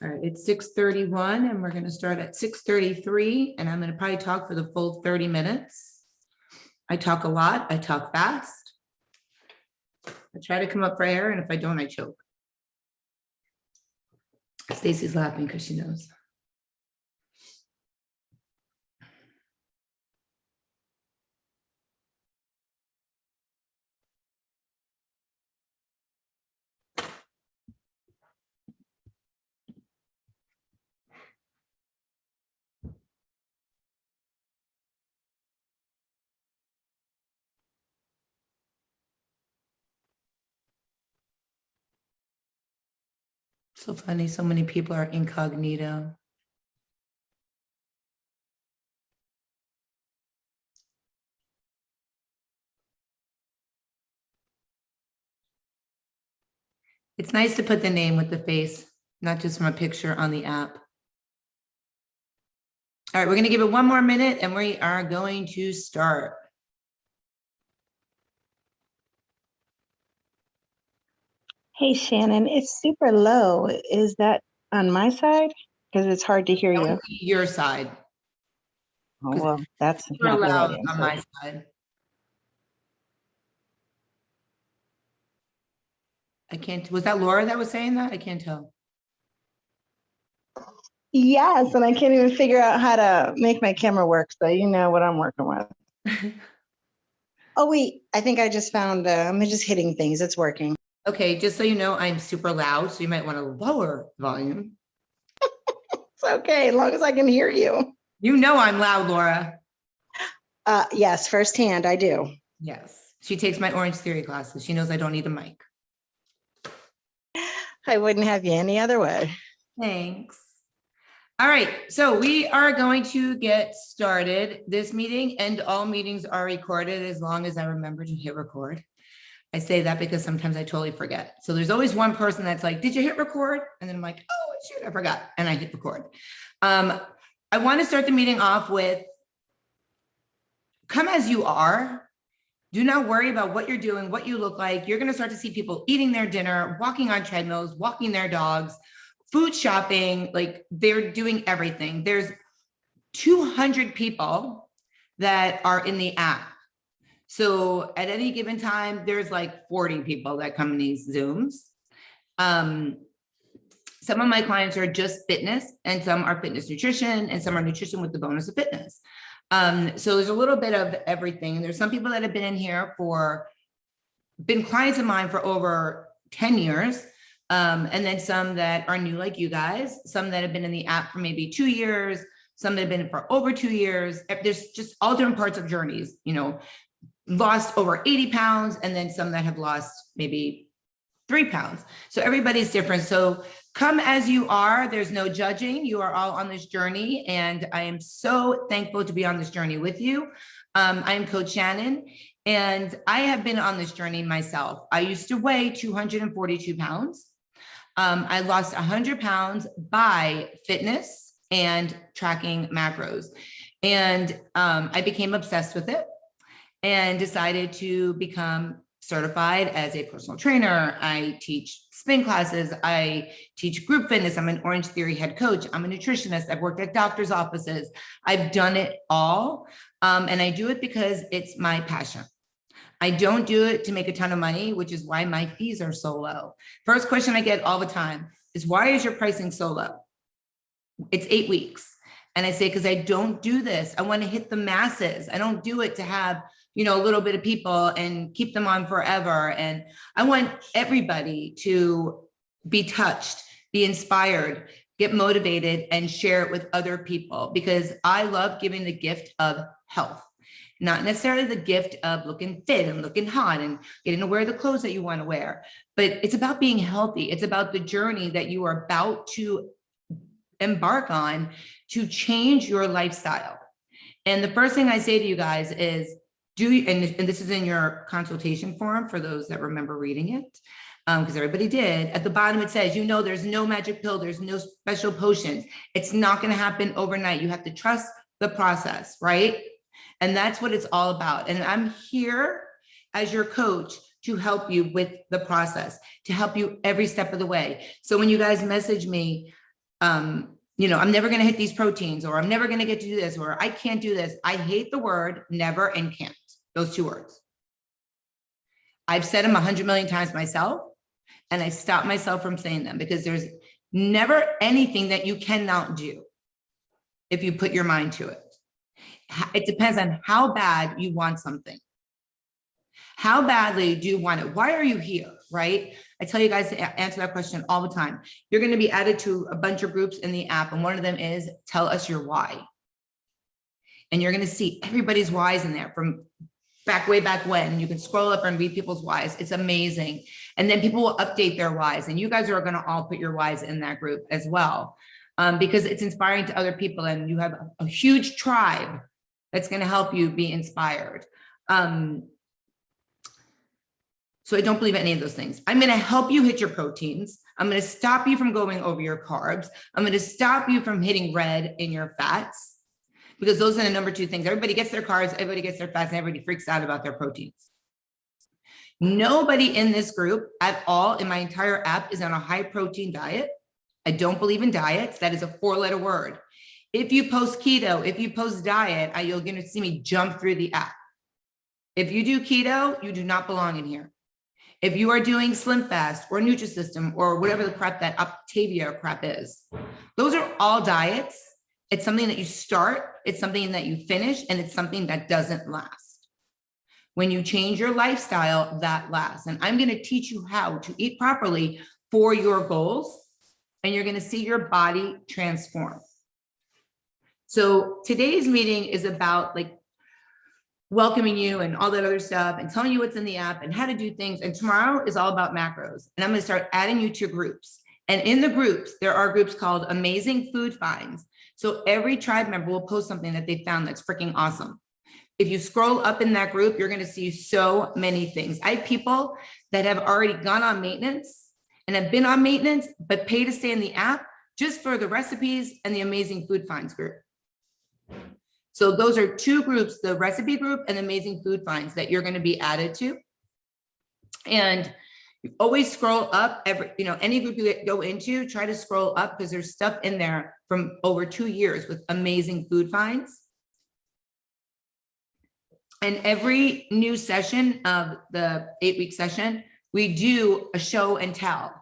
All right, it's 6:31 and we're going to start at 6:33 and I'm going to probably talk for the full 30 minutes. I talk a lot, I talk fast. I try to come up for air and if I don't, I choke. Stacy's laughing because she knows. So funny, so many people are incognito. It's nice to put the name with the face, not just from a picture on the app. All right, we're going to give it 1 more minute and we are going to start. Hey, Shannon, it's super low. Is that on my side? Because it's hard to hear That you. would be your side. Oh, well, that's You're not the allowed right on my answer. side. I can't, was that Laura that was saying that? I can't tell. Yes, and I can't even figure out how to make my camera work, so you know what I'm working with. Oh, wait, I think I just found, I'm just hitting things. It's working. Okay, just so you know, I'm super loud, so you might want to lower volume. It's okay, as long as I can hear you. You know I'm loud, Laura. Yes, firsthand, I do. Yes, she takes my Orange Theory classes. She knows I don't need a mic. I wouldn't have you any other way. Thanks. All right, so we are going to get started. This meeting and all meetings are recorded as long as I remember to hit record. I say that because sometimes I totally forget. So there's always one person that's like, did you hit record? And then I'm like, oh, shoot, I forgot. And I hit record. I want to start the meeting off with, come as you are. Do not worry about what you're doing, what you look like. You're going to start to see people eating their dinner, walking on treadmills, walking their dogs, food shopping, like they're doing everything. There's 200 people that are in the app. So at any given time, there's like 40 people that come in these Zooms. Some of my clients are just fitness and some are fitness nutrition and some are nutrition with the bonus of fitness. So there's a little bit of everything. There's some people that have been in here been clients of mine for over 10 years. And then some that are new like you guys, some that have been in the app for maybe 2 years, some that have been for over 2 years. There's just all different parts of journeys, you know, lost over 80 pounds, and then some that have lost maybe 3 pounds. So everybody's different. So come as you are, there's no judging. You are all on this journey. And I am so thankful to be on this journey with you. I'm Coach Shannon, and I have been on this journey myself. I used to weigh 242 pounds. I lost 100 pounds by fitness and tracking macros. And I became obsessed with it and decided to become certified as a personal trainer. I teach spin classes. I teach group fitness. I'm an Orange Theory head coach. I'm a nutritionist. I've worked at doctor's offices. I've done it all. And I do it because it's my passion. I don't do it to make a ton of money, which is why my fees are so low. First question I get all the time is, why is your pricing so low? It's 8 weeks. And I say, because I don't do this. I want to hit the masses. I don't do it to have, you know, a little bit of people and keep them on forever. And I want everybody to be touched, be inspired, get motivated, and share it with other people, because I love giving the gift of health. Not necessarily the gift of looking fit and looking hot and getting to wear the clothes that you want to wear, but it's about being healthy. It's about the journey that you are about to embark on to change your lifestyle. And the first thing I say to you guys is, and this is in your consultation form for those that remember reading it, because everybody did. At the bottom it says, you know, there's no magic pill, there's no special potions. It's not going to happen overnight. You have to trust the process, right? And that's what it's all about. And I'm here as your coach to help you with the process, to help you every step of the way. So when you guys message me, You know, I'm never going to hit these proteins, or I'm never going to get to do this, or I can't do this. I hate the word never and can't, those two words. I've said them 100 million times myself, and I stop myself from saying them because there's never anything that you cannot do if you put your mind to it. It depends on how bad you want something. How badly do you want it? Why are you here, right? I tell you guys to answer that question all the time. You're going to be added to a bunch of groups in the app, and one of them is tell us your why. And you're going to see everybody's whys in there from way back when. You can scroll up and read people's whys. It's amazing. And then people will update their whys, and you guys are going to all put your whys in that group as well, because it's inspiring to other people, and you have a huge tribe that's going to help you be inspired. So I don't believe any of those things. I'm going to help you hit your proteins. I'm going to stop you from going over your carbs. I'm going to stop you from hitting red in your fats, because those are the number two things. Everybody gets their carbs, everybody gets their fats, and everybody freaks out about their proteins. Nobody in this group at all in my entire app is on a high protein diet. I don't believe in diets. That is a 4-letter word. If you post keto, if you post diet, you're going to see me jump through the app. If you do keto, you do not belong in here. If you are doing Slim Fast or Nutrisystem or whatever the crap that Octavia crap is, those are all diets. It's something that you start, it's something that you finish, and it's something that doesn't last. When you change your lifestyle, that lasts. And I'm going to teach you how to eat properly for your goals, and you're going to see your body transform. So today's meeting is about like welcoming you and all that other stuff and telling you what's in the app and how to do things. And tomorrow is all about macros. And I'm going to start adding you to groups. And in the groups, there are groups called Amazing Food Finds. So every tribe member will post something that they found that's freaking awesome. If you scroll up in that group, you're going to see so many things. I have people that have already gone on maintenance and have been on maintenance, but pay to stay in the app just for the recipes and the Amazing Food Finds group. So those are two groups, the recipe group and Amazing Food Finds, that you're going to be added to. And you always scroll up any group you go into, try to scroll up, because there's stuff in there from over 2 years with Amazing Food Finds. And every new session of the 8-week session, we do a show and tell.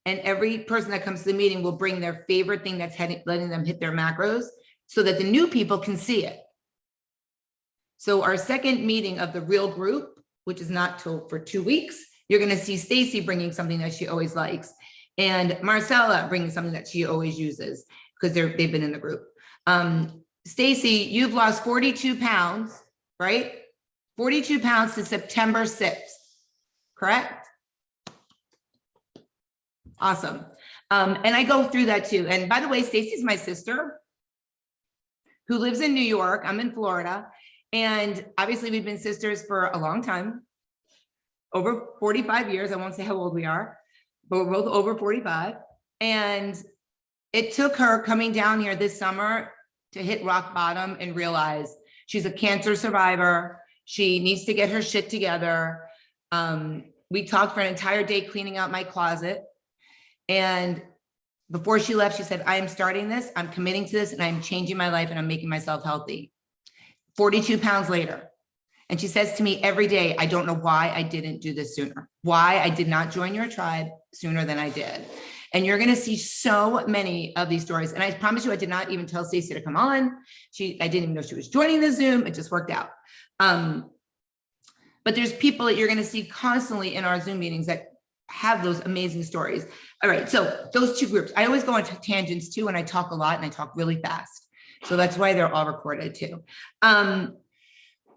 And every person that comes to the meeting will bring their favorite thing that's letting them hit their macros, so that the new people can see it. So our second meeting of the real group, which is not till for 2 weeks, you're going to see Stacy bringing something that she always likes, and Marcella bringing something that she always uses, because they've been in the group. Stacy, you've lost 42 pounds, right? 42 pounds since September 6th, correct? Awesome. And I go through that too. And by the way, Stacy's my sister who lives in New York. I'm in Florida. And obviously we've been sisters for a long time, over 45 years. I won't say how old we are, but we're both over 45. And it took her coming down here this summer to hit rock bottom and realize she's a cancer survivor. She needs to get her shit together. We talked for an entire day cleaning out my closet. And before she left, she said, I am starting this, I'm committing to this, and I'm changing my life, and I'm making myself healthy. 42 pounds later. And she says to me every day, I don't know why I didn't do this sooner, why I did not join your tribe sooner than I did. And you're going to see so many of these stories. And I promise you, I did not even tell Stacey to come on. I didn't even know she was joining the Zoom. It just worked out. But there's people that you're going to see constantly in our Zoom meetings that have those amazing stories. All right, so those two groups, I always go into tangents too, and I talk a lot and I talk really fast. So that's why they're all recorded too.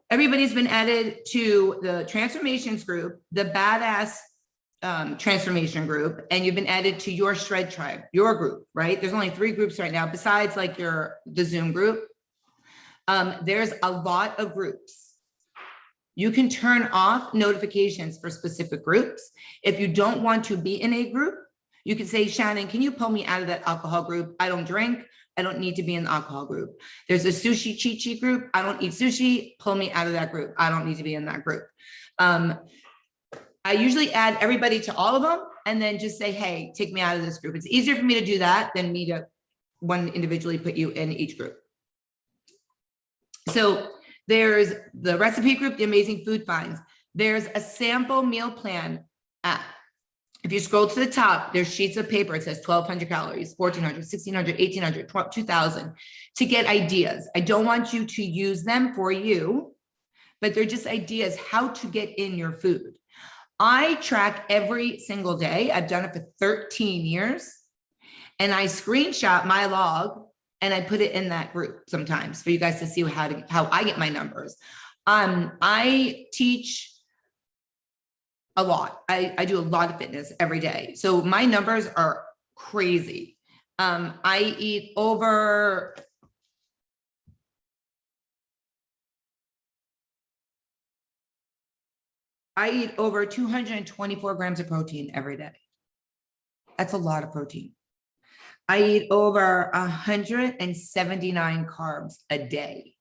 Everybody's been added to the transformations group, the badass transformation group, and you've been added to your shred tribe, your group, right? There's only 3 groups right now, besides like the Zoom group. There's a lot of groups. You can turn off notifications for specific groups. If you don't want to be in a group, you can say, Shannon, can you pull me out of that alcohol group? I don't drink. I don't need to be in the alcohol group. There's a sushi cheat sheet group. I don't eat sushi. Pull me out of that group. I don't need to be in that group. I usually add everybody to all of them and then just say, hey, take me out of this group. It's easier for me to do that than me to one individually put you in each group. So there's the recipe group, the amazing food finds. There's a sample meal plan app. If you scroll to the top, there's sheets of paper. It says 1,200 calories, 1,400, 1,600, 1,800, 2,000 to get ideas. I don't want you to use them for you, but they're just ideas how to get in your food. I track every single day. I've done it for 13 years, and I screenshot my log and I put it in that group sometimes for you guys to see how I get my numbers. I teach a lot. I do a lot of fitness every day. So my numbers are crazy. I eat over 224 grams of protein every day. That's a lot of protein. I eat over 179 carbs a day,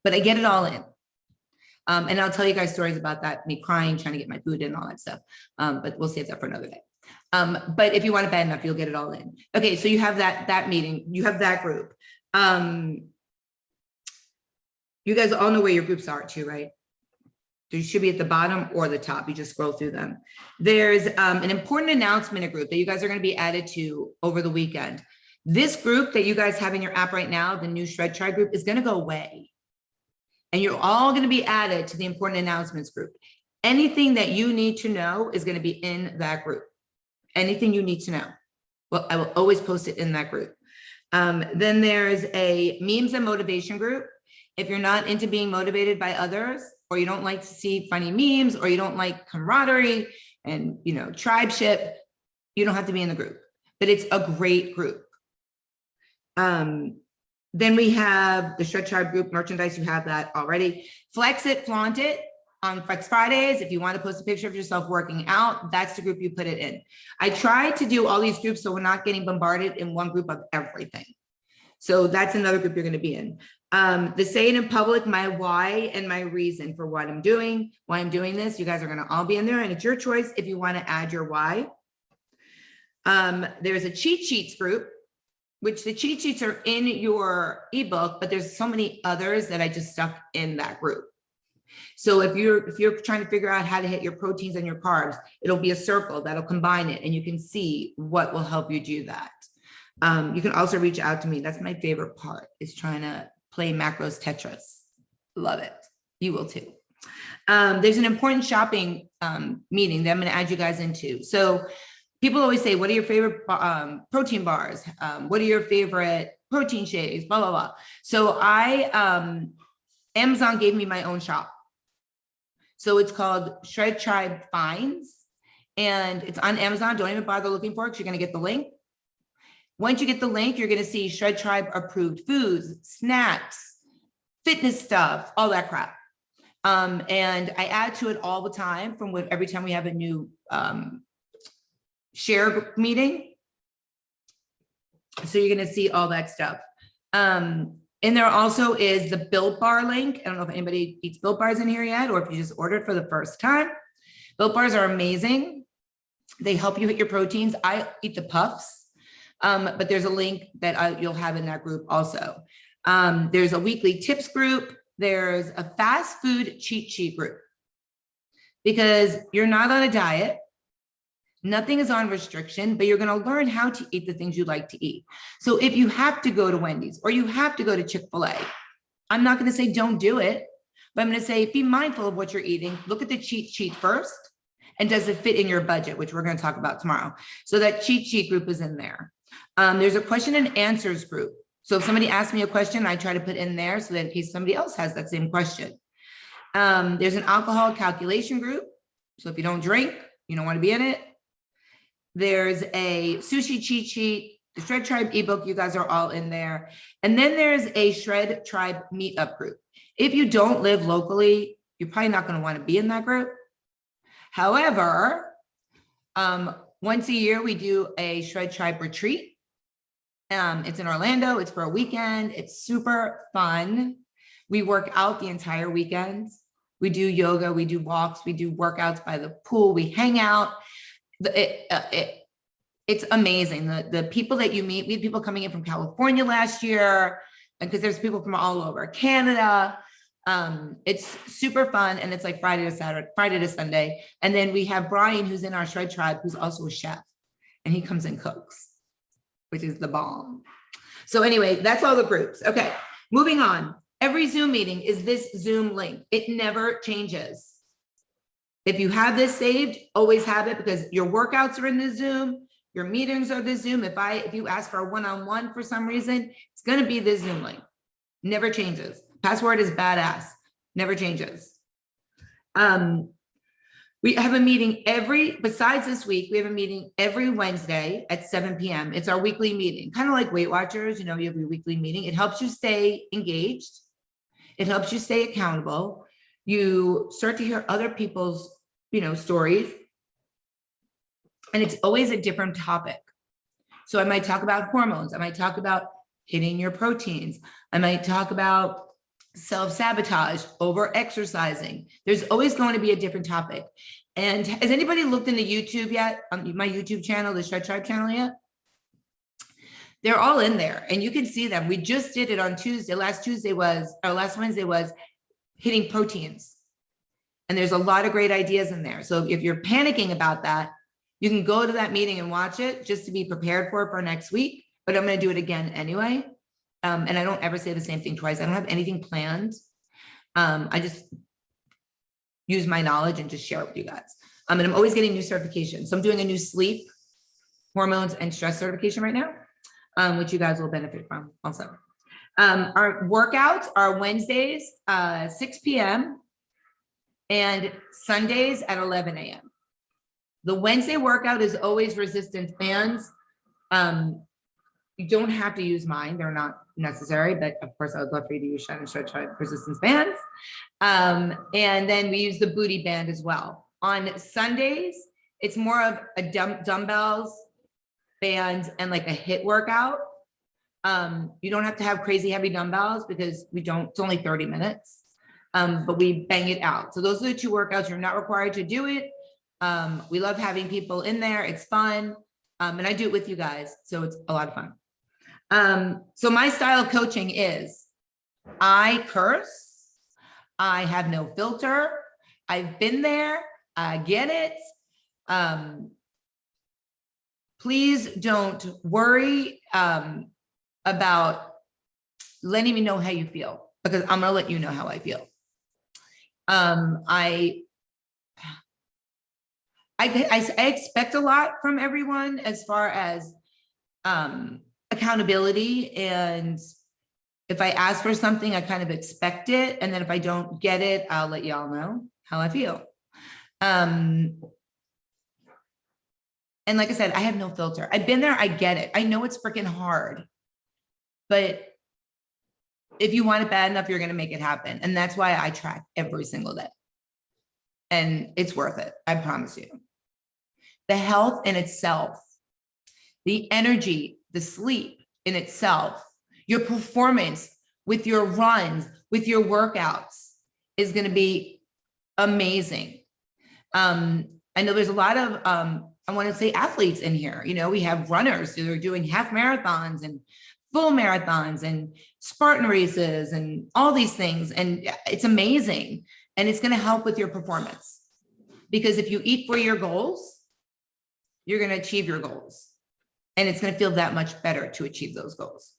but I get it all in. And I'll tell you guys stories about that, me crying, trying to get my food in, all that stuff. But we'll save that for another day. But if you want it bad enough, you'll get it all in. Okay, so you have that meeting, you have that group. You guys all know where your groups are too, right? They should be at the bottom or the top. You just scroll through them. There's an important announcement group that you guys are going to be added to over the weekend. This group that you guys have in your app right now, the new Shred Tribe group, is going to go away. And you're all going to be added to the important announcements group. Anything that you need to know is going to be in that group. Anything you need to know. Well, I will always post it in that group. Then there's a memes and motivation group. If you're not into being motivated by others, or you don't like to see funny memes, or you don't like camaraderie and, you know, tribeship, you don't have to be in the group, but it's a great group. Then we have the Shred Tribe group merchandise. You have that already. Flex it, flaunt it on Flex Fridays. If you want to post a picture of yourself working out, that's the group you put it in. I try to do all these groups so we're not getting bombarded in one group of everything. So that's another group you're going to be in. The say it in public, my why and my reason for what I'm doing, why I'm doing this. You guys are going to all be in there, and it's your choice if you want to add your why. There's a cheat sheets group, which the cheat sheets are in your ebook, but there's so many others that I just stuck in that group. So if you're trying to figure out how to hit your proteins and your carbs, it'll be a circle that'll combine it, and you can see what will help you do that. You can also reach out to me. That's my favorite part, is trying to play macros Tetris. Love it. You will too. There's an important shopping meeting that I'm going to add you guys into. So people always say, what are your favorite protein bars? What are your favorite protein shakes? Blah, blah, blah. So Amazon gave me my own shop. So it's called Shred Tribe Finds, and it's on Amazon. Don't even bother looking for it, because you're going to get the link. Once you get the link, you're going to see Shred Tribe approved foods, snacks, fitness stuff, all that crap. And I add to it all the time every time we have a new share meeting. So you're going to see all that stuff. And there also is the Built Bar link. I don't know if anybody eats Built Bars in here yet, or if you just ordered for the first time. Built Bars are amazing. They help you hit your proteins. I eat the puffs. But there's a link that you'll have in that group also. There's a weekly tips group. There's a fast food cheat sheet group, because you're not on a diet. Nothing is on restriction, but you're going to learn how to eat the things you like to eat. So if you have to go to Wendy's or you have to go to Chick-fil-A, I'm not going to say don't do it, but I'm going to say be mindful of what you're eating. Look at the cheat sheet first. And does it fit in your budget, which we're going to talk about tomorrow. So that cheat sheet group is in there. There's a question and answers group. So if somebody asks me a question, I try to put in there so that in case somebody else has that same question. There's an alcohol calculation group. So if you don't drink, you don't want to be in it. There's a sushi cheat sheet, the Shred Tribe ebook. You guys are all in there. And then there's a Shred Tribe meetup group. If you don't live locally, you're probably not going to want to be in that group. However, once a year, we do a Shred Tribe retreat. It's in Orlando. It's for a weekend. It's super fun. We work out the entire weekend. We do yoga. We do walks. We do workouts by the pool. We hang out. It's amazing. The people that you meet, we had people coming in from California last year, because there's people from all over Canada. It's super fun, and it's like Friday to Saturday, Friday to Sunday. And then we have Brian, who's in our Shred Tribe, who's also a chef, and he comes and cooks, which is the bomb. So anyway, that's all the groups. Okay, moving on. Every Zoom meeting is this Zoom link. It never changes. If you have this saved, always have it, because your workouts are in the Zoom, your meetings are the Zoom. If you ask for a one-on-one for some reason, it's going to be this Zoom link. Never changes. Password is badass. Never changes. We have a meeting besides this week, we have a meeting every Wednesday at 7 p.m. It's our weekly meeting, kind of like Weight Watchers, you have your weekly meeting. It helps you stay engaged. It helps you stay accountable. You start to hear other people's, stories. And it's always a different topic. So I might talk about hormones. I might talk about hitting your proteins. I might talk about self-sabotage, over exercising. There's always going to be a different topic. And has anybody looked into YouTube yet? On my YouTube channel, the Shred Tribe channel yet? They're all in there and you can see them. We just did it on Tuesday. Last Wednesday was hitting proteins. And there's a lot of great ideas in there. So if you're panicking about that, you can go to that meeting and watch it just to be prepared for next week. But I'm going to do it again anyway. And I don't ever say the same thing twice. I don't have anything planned. I just use my knowledge and just share it with you guys. And I'm always getting new certifications. So I'm doing a new sleep, hormones, and stress certification right now, which you guys will benefit from also. Our workouts are Wednesdays, 6 p.m. and Sundays at 11 a.m. The Wednesday workout is always resistance bands. You don't have to use mine. They're not necessary, but of course I would love for you to use Shine and Stretch resistance bands. And then we use the booty band as well. On Sundays, it's more of a dumbbells, bands, and like a HIIT workout. You don't have to have crazy heavy dumbbells because it's only 30 minutes, but we bang it out. So those are the two workouts. You're not required to do it. We love having people in there. It's fun. And I do it with you guys. So it's a lot of fun. So my style of coaching is I curse. I have no filter. I've been there. I get it. Please don't worry about letting me know how you feel, because I'm gonna let you know how I feel. I expect a lot from everyone as far as accountability, and if I ask for something, I kind of expect it, and then if I don't get it, I'll let y'all know how I feel. And like I said, I have no filter. I've been there. I get it. I know it's freaking hard, but if you want it bad enough, you're going to make it happen. And that's why I track every single day. And it's worth it. I promise you. The health in itself, the energy, the sleep in itself, your performance with your runs, with your workouts is going to be amazing. I know there's a lot of, I want to say athletes in here. We have runners who are doing half marathons and full marathons and Spartan races and all these things. And it's amazing. And it's going to help with your performance, because if you eat for your goals, you're going to achieve your goals. And it's going to feel that much better to achieve those goals.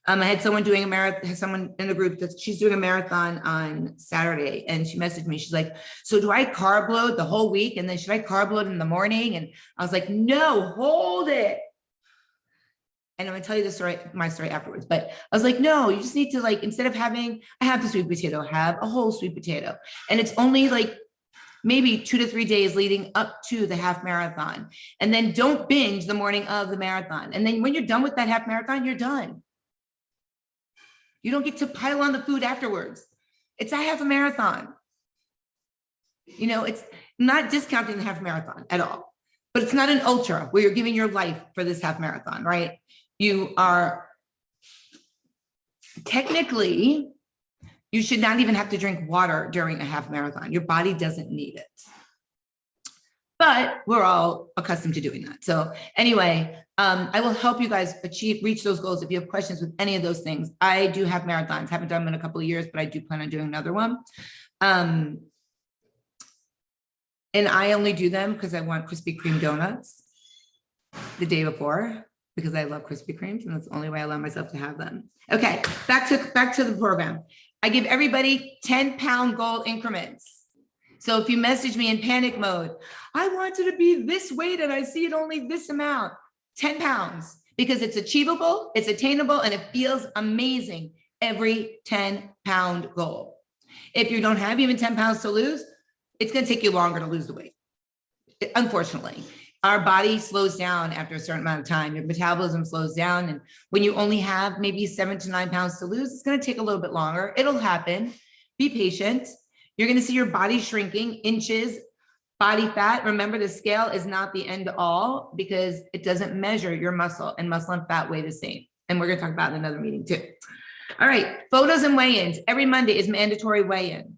I had someone doing a marathon, someone in the group that she's doing a marathon on Saturday, and she messaged me. She's like, so do I carb load the whole week? And then should I carb load in the morning? And I was like, no, hold it. And I'm gonna tell you the story, my story afterwards. But I was like, no, you just need to, like, instead of having a half a sweet potato, have a whole sweet potato. And it's only like maybe 2 to 3 days leading up to the half marathon. And then don't binge the morning of the marathon. And then when you're done with that half marathon, you're done. You don't get to pile on the food afterwards. It's a half a marathon. It's not discounting the half marathon at all, but it's not an ultra where you're giving your life for this half marathon, right? You are technically, you should not even have to drink water during a half marathon. Your body doesn't need it. but we're all accustomed to doing that. So anyway, I will help you guys reach those goals. If you have questions with any of those things, I do have marathons. Haven't done them in a couple of years, but I do plan on doing another one. And I only do them because I want Krispy Kreme donuts the day before, because I love Krispy Kremes, and that's the only way I allow myself to have them. Okay, back to the program. I give everybody 10-pound goal increments. So if you message me in panic mode, I wanted to be this weight and I see it only this amount, 10 pounds, because it's achievable, it's attainable, and it feels amazing. Every 10-pound goal. If you don't have even 10 pounds to lose, it's going to take you longer to lose the weight. Unfortunately, our body slows down after a certain amount of time. Your metabolism slows down. And when you only have maybe 7 to 9 pounds to lose, it's going to take a little bit longer. It'll happen. Be patient. You're going to see your body shrinking inches, body fat. Remember, the scale is not the end all because it doesn't measure your muscle, and muscle and fat weigh the same. And we're going to talk about in another meeting too. All right. Photos and weigh-ins. Every Monday is mandatory weigh-in.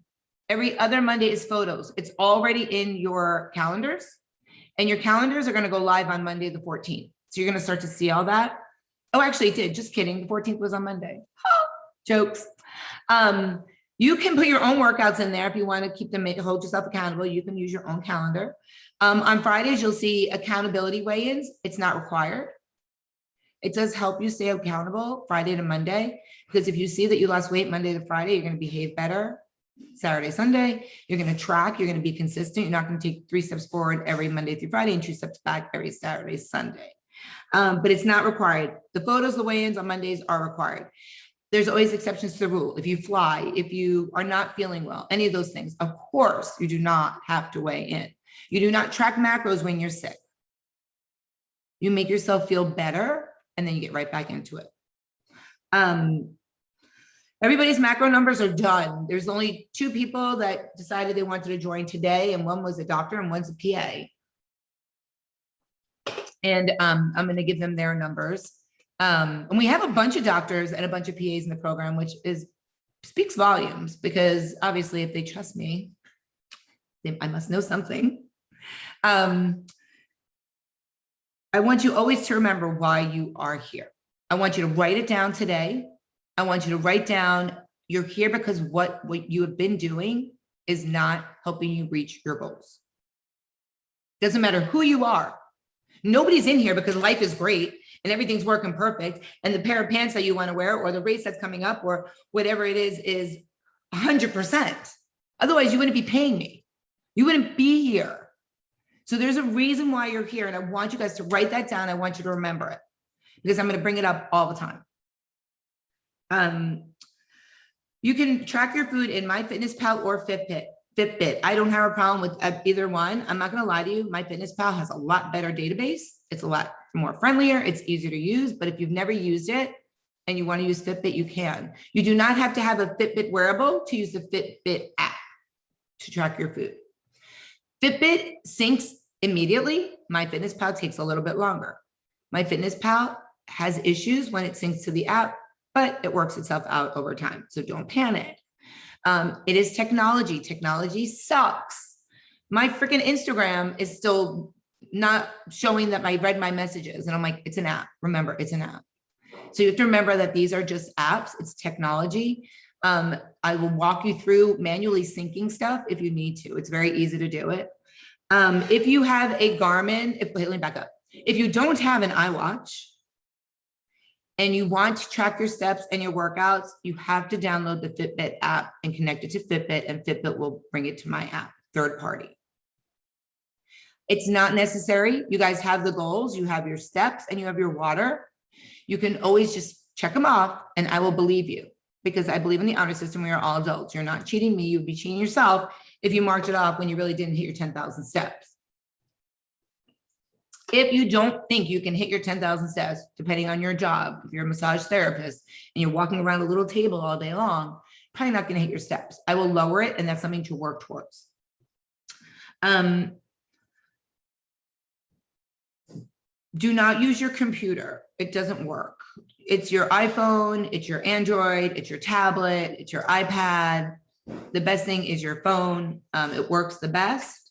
Every other Monday is photos. It's already in your calendars, and your calendars are going to go live on Monday, the 14th. So you're going to start to see all that. Oh, actually it did. Just kidding. The 14th was on Monday. Jokes. You can put your own workouts in there if you want to keep them, hold yourself accountable. You can use your own calendar. On Fridays, you'll see accountability weigh-ins. It's not required. It does help you stay accountable Friday to Monday, because if you see that you lost weight Monday to Friday, you're going to behave better. Saturday, Sunday, you're going to track, you're going to be consistent. You're not going to take 3 steps forward every Monday through Friday and 2 steps back every Saturday, Sunday. But it's not required. The photos, the weigh-ins on Mondays are required. There's always exceptions to the rule. If you fly, if you are not feeling well, any of those things, of course, you do not have to weigh in. You do not track macros when you're sick. You make yourself feel better, and then you get right back into it. Everybody's macro numbers are done. There's only 2 people that decided they wanted to join today, and one was a doctor and one's a PA. And I'm going to give them their numbers. And we have a bunch of doctors and a bunch of PAs in the program, which speaks volumes, because obviously if they trust me, I must know something. I want you always to remember why you are here. I want you to write it down today. I want you to write down, you're here because what you have been doing is not helping you reach your goals. Doesn't matter who you are. Nobody's in here because life is great and everything's working perfect, and the pair of pants that you want to wear or the race that's coming up or whatever it is 100%. Otherwise, you wouldn't be paying me. You wouldn't be here. So there's a reason why you're here, and I want you guys to write that down. I want you to remember it, because I'm going to bring it up all the time. You can track your food in MyFitnessPal or Fitbit. I don't have a problem with either one. I'm not going to lie to you. MyFitnessPal has a lot better database. It's a lot more friendlier. It's easier to use. But if you've never used it and you want to use Fitbit, you can. You do not have to have a Fitbit wearable to use the Fitbit app to track your food. Fitbit syncs immediately. MyFitnessPal takes a little bit longer. MyFitnessPal has issues when it syncs to the app, but it works itself out over time. So don't panic. It is technology. Technology sucks. My freaking Instagram is still not showing that I read my messages. And I'm like, it's an app. Remember, it's an app. So you have to remember that these are just apps. It's technology. I will walk you through manually syncing stuff if you need to. It's very easy to do it. If you have a Garmin, let me back up. If you don't have an iWatch and you want to track your steps and your workouts, you have to download the Fitbit app and connect it to Fitbit, and Fitbit will bring it to my app, third party. It's not necessary. You guys have the goals, you have your steps, and you have your water. You can always just check them off, and I will believe you, because I believe in the honor system. We are all adults. You're not cheating me. You'd be cheating yourself if you marked it off when you really didn't hit your 10,000 steps. If you don't think you can hit your 10,000 steps, depending on your job, if you're a massage therapist and you're walking around a little table all day long, probably not going to hit your steps. I will lower it, and that's something to work towards. Do not use your computer. It doesn't work. It's your iPhone, it's your Android, it's your tablet, it's your iPad. The best thing is your phone. It works the best.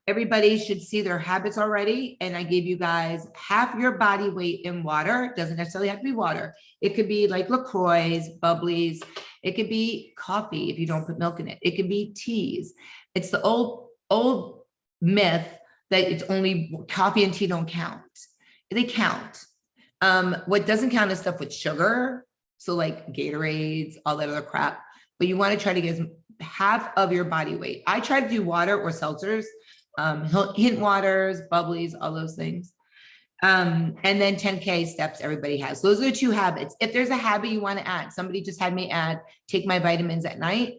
everybody should see their habits already. And I gave you guys half your body weight in water. It doesn't necessarily have to be water. It could be like LaCroix, bubblies. It could be coffee if you don't put milk in it. It could be teas. It's the old myth that it's only coffee and tea don't count. They count. What doesn't count is stuff with sugar. So like Gatorades, all that other crap. But you want to try to get half of your body weight. I try to do water or seltzers, hint waters, bubblies, all those things. And then 10K steps everybody has. Those are the 2 habits. If there's a habit you want to add, somebody just had me add, take my vitamins at night.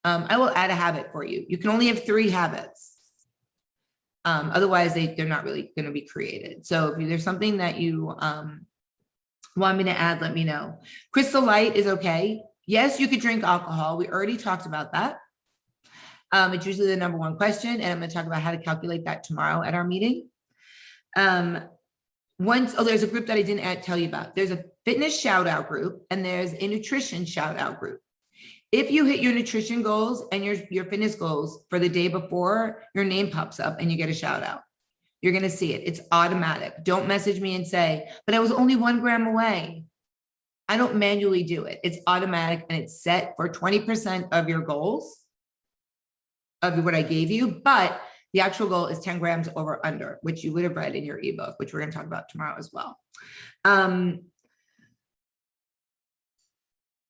I will add a habit for you. You can only have 3 habits. Otherwise they're not really going to be created. So if there's something that you want me to add, let me know. Crystal Light is okay. Yes, you could drink alcohol. We already talked about that. It's usually the number 1 question, and I'm going to talk about how to calculate that tomorrow at our meeting. There's a group that I didn't tell you about. There's a fitness shout out group, and there's a nutrition shout out group. If you hit your nutrition goals and your fitness goals for the day before, your name pops up and you get a shout out. You're going to see it. It's automatic. Don't message me and say, but I was only 1 gram away. I don't manually do it. It's automatic, and it's set for 20% of your goals of what I gave you. But the actual goal is 10 grams over under, which you would have read in your ebook, which we're going to talk about tomorrow as well.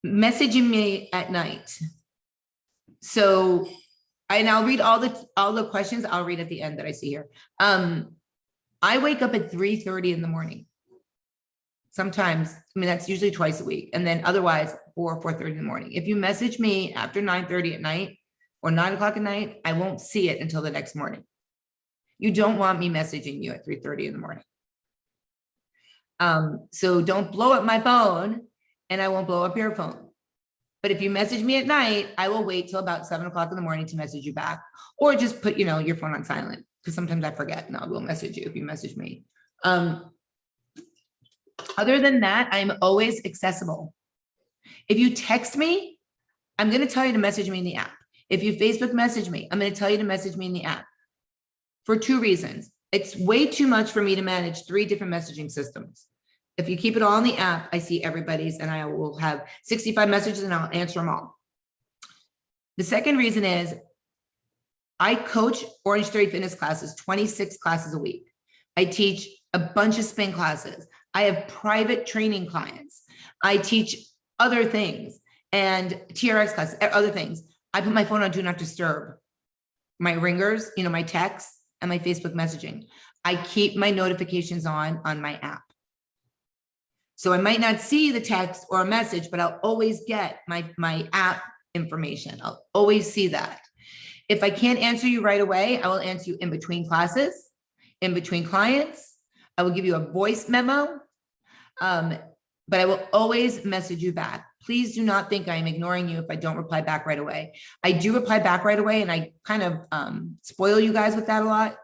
Messaging me at night. So, and I'll read all the questions I'll read at the end that I see here. I wake up at 3:30 in the morning. Sometimes, that's usually twice a week. And then otherwise 4:30 in the morning. If you message me after 9:30 at night or 9 o'clock at night, I won't see it until the next morning. You don't want me messaging you at 3:30 in the morning. So don't blow up my phone, and I won't blow up your phone. But if you message me at night, I will wait till about 7 o'clock in the morning to message you back, or just put, your phone on silent, because sometimes I forget and I will message you if you message me. Other than that, I'm always accessible. If you text me, I'm going to tell you to message me in the app. If you Facebook message me, I'm going to tell you to message me in the app for 2 reasons. It's way too much for me to manage 3 different messaging systems. If you keep it all in the app, I see everybody's, and I will have 65 messages and I'll answer them all. The second reason is I coach Orange Theory fitness classes, 26 classes a week. I teach a bunch of spin classes. I have private training clients. I teach other things and TRX classes, other things. I put my phone on do not disturb, my ringers, my texts, and my Facebook messaging. I keep my notifications on my app. So I might not see the text or a message, but I'll always get my app information. I'll always see that. If I can't answer you right away, I will answer you in between classes, in between clients. I will give you a voice memo, but I will always message you back. Please do not think I'm ignoring you if I don't reply back right away. I do reply back right away, and I kind of spoil you guys with that a lot,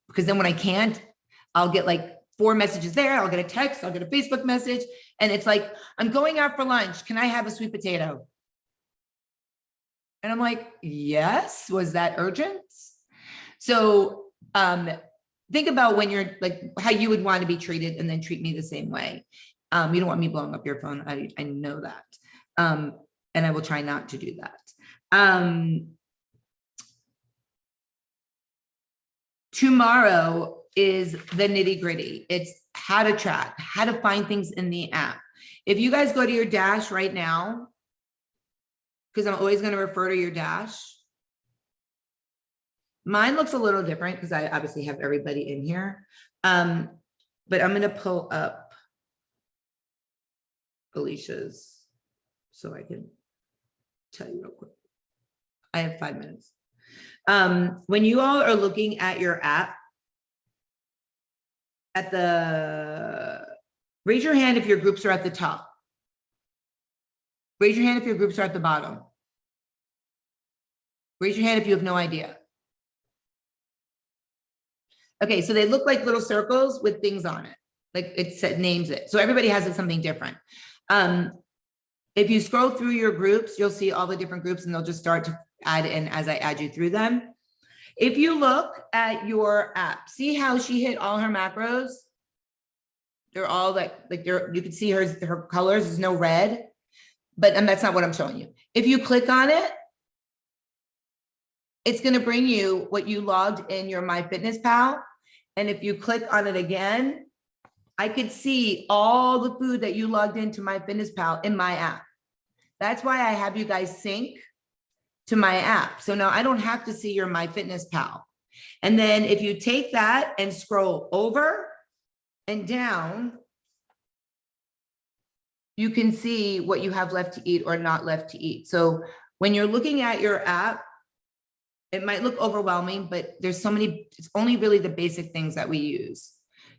because then when I can't, I'll get like 4 messages there. I'll get a text, I'll get a Facebook message, and it's like, I'm going out for lunch. Can I have a sweet potato? And I'm like, yes, was that urgent? So think about when you're like how you would want to be treated, and then treat me the same way. You don't want me blowing up your phone. I know that. And I will try not to do that. Tomorrow is the nitty gritty. It's how to track, how to find things in the app. If you guys go to your dash right now, because I'm always going to refer to your dash. Mine looks a little different because I obviously have everybody in here. But I'm going to pull up Alicia's so I can tell you real quick. I have 5 minutes. When you all are looking at your app, raise your hand if your groups are at the top. Raise your hand if your groups are at the bottom. Raise your hand if you have no idea. Okay, so they look like little circles with things on it. Like it names it. So everybody has something different. If you scroll through your groups, you'll see all the different groups, and they'll just start to add in as I add you through them. If you look at your app, see how she hit all her macros? They're all like they're, you can see her colors, there's no red, but and that's not what I'm showing you. If you click on it, it's going to bring you what you logged in your MyFitnessPal. And if you click on it again, I could see all the food that you logged into MyFitnessPal in my app. That's why I have you guys sync to my app. So now I don't have to see your MyFitnessPal. And then if you take that and scroll over and down, you can see what you have left to eat or not left to eat. So when you're looking at your app, it might look overwhelming, but there's so many, it's only really the basic things that we use.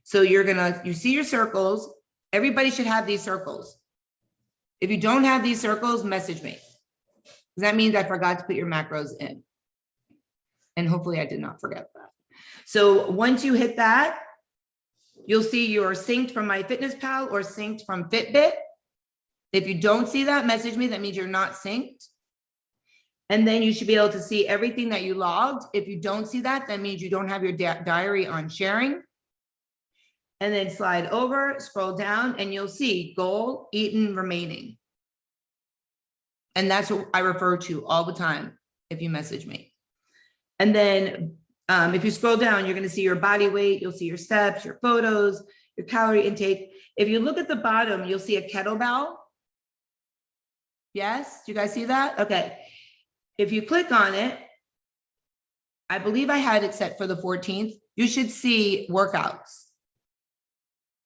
So you see your circles. Everybody should have these circles. If you don't have these circles, message me. Because that means I forgot to put your macros in. And hopefully I did not forget that. So once you hit that, you'll see you're synced from MyFitnessPal or synced from Fitbit. If you don't see that, message me. That means you're not synced. And then you should be able to see everything that you logged. If you don't see that, that means you don't have your diary on sharing. And then slide over, scroll down, and you'll see goal, eaten, remaining. And that's what I refer to all the time if you message me. And then if you scroll down, you're going to see your body weight, you'll see your steps, your photos, your calorie intake. If you look at the bottom, you'll see a kettlebell. Yes, do you guys see that? Okay. If you click on it, I believe I had it set for the 14th. You should see workouts.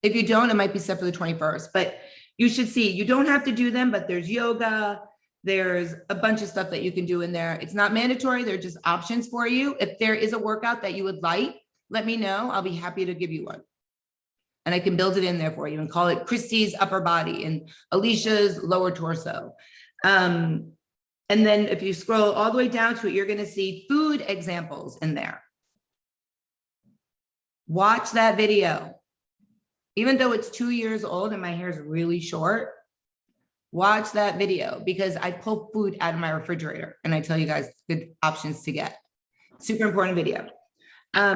If you don't, it might be set for the 21st, but you should see, you don't have to do them, but there's yoga. There's a bunch of stuff that you can do in there. It's not mandatory. They're just options for you. If there is a workout that you would like, let me know. I'll be happy to give you one. And I can build it in there for you and call it Christy's upper body and Alicia's lower torso. And then if you scroll all the way down to it, you're going to see food examples in there. Watch that video. Even though it's 2 years old and my hair is really short, watch that video because I pull food out of my refrigerator and I tell you guys good options to get. Super important video. Let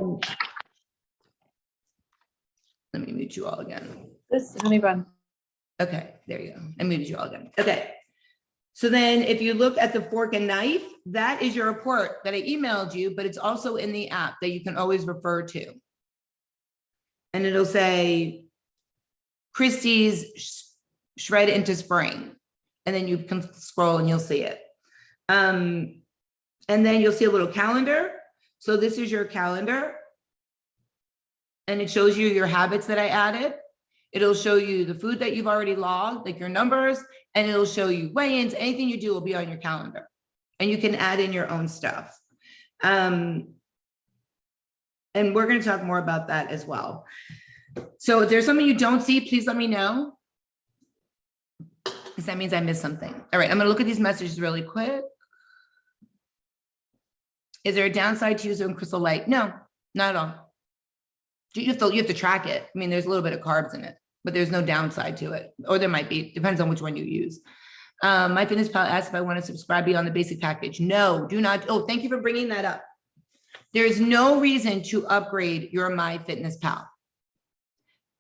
me mute you all again. This honey bun. Okay, there you go. I muted you all again. Okay. So then if you look at the fork and knife, that is your report that I emailed you, but it's also in the app that you can always refer to. And it'll say Christie's shred into spring. And then you can scroll and you'll see it. And then you'll see a little calendar. So this is your calendar. And it shows you your habits that I added. It'll show you the food that you've already logged, like your numbers, and it'll show you weigh-ins. Anything you do will be on your calendar. And you can add in your own stuff. And we're going to talk more about that as well. So if there's something you don't see, please let me know. Because that means I missed something. All right, I'm going to look at these messages really quick. Is there a downside to using Crystal Light? No, not at all. You have to track it. I mean, there's a little bit of carbs in it, but there's no downside to it. Or there might be, depends on which one you use. MyFitnessPal asked if I want to subscribe beyond the basic package. No, do not. Oh, thank you for bringing that up. There is no reason to upgrade your MyFitnessPal.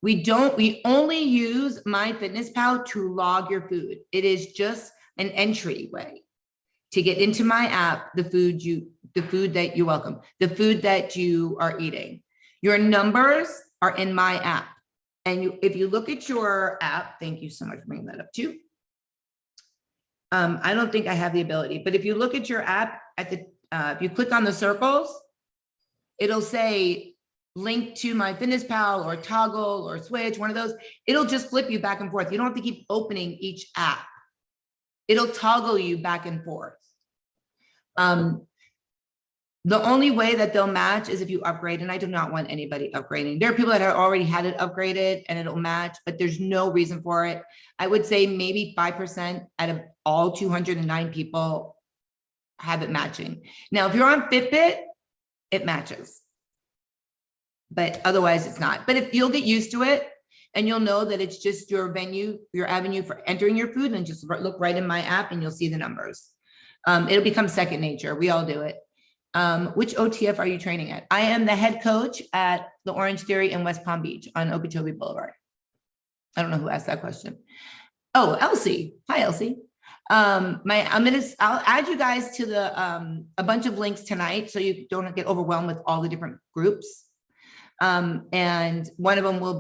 We only use MyFitnessPal to log your food. It is just an entryway to get into my app, the food that you're welcome, the food that you are eating. Your numbers are in my app. And if you look at your app, thank you so much for bringing that up too. I don't think I have the ability, but if you look at your app if you click on the circles, it'll say link to MyFitnessPal or Toggle or Switch, one of those. It'll just flip you back and forth. You don't have to keep opening each app. It'll toggle you back and forth. The only way that they'll match is if you upgrade, and I do not want anybody upgrading. There are people that have already had it upgraded and it'll match, but there's no reason for it. I would say maybe 5% out of all 209 people have it matching. Now, if you're on Fitbit, it matches, but otherwise it's not. But if you'll get used to it and you'll know that it's just your avenue for entering your food, and just look right in my app and you'll see the numbers. It'll become second nature. We all do it. Which OTF are you training at? I am the head coach at the Orange Theory in West Palm Beach on Okeechobee Boulevard. I don't know who asked that question. Oh, Elsie. Hi, Elsie. I'll add you guys to the a bunch of links tonight so you don't get overwhelmed with all the different groups. And one of them will be